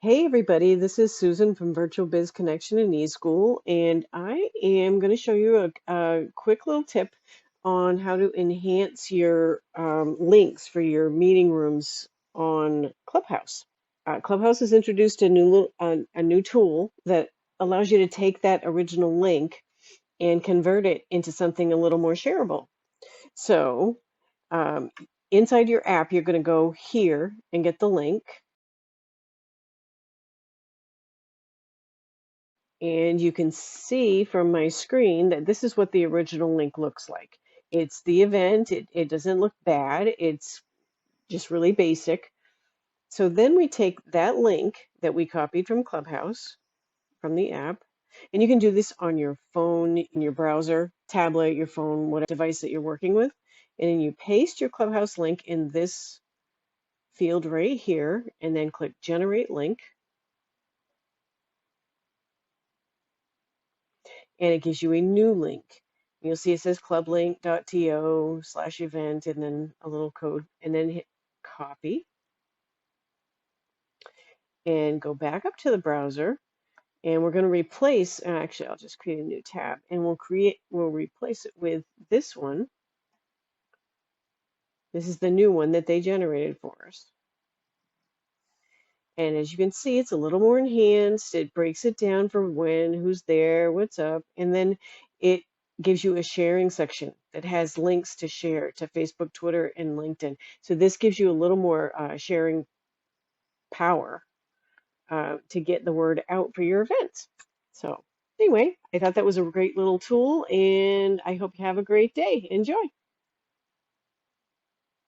Hey everybody, this is Susan from Virtual Biz Connection and eSchool, and I am going to show you a quick little tip on how to enhance your links for your meeting rooms on Clubhouse. Clubhouse has introduced a new tool that allows you to take that original link and convert it into something a little more shareable. So um, inside your app, you're going to go here and get the link. And you can see from my screen that this is what the original link looks like. It's the event. It doesn't look bad. It's just really basic. So then we take that link that we copied from Clubhouse, from the app, and you can do this on your phone, in your browser, tablet, your phone, whatever device that you're working with. And then you paste your Clubhouse link in this field right here, and then click Generate Link. And it gives you a new link. You'll see it says clublink.to/event and then a little code, and then hit copy and go back up to the browser. And we're going to replace, actually, I'll just create a new tab and we'll replace it with this one. This is the new one that they generated for us. And as you can see, it's a little more enhanced. It breaks it down for when, who's there, what's up. And then it gives you a sharing section that has links to share to Facebook, Twitter, and LinkedIn. So this gives you a little more sharing power to get the word out for your events. So anyway, I thought that was a great little tool, and I hope you have a great day. Enjoy.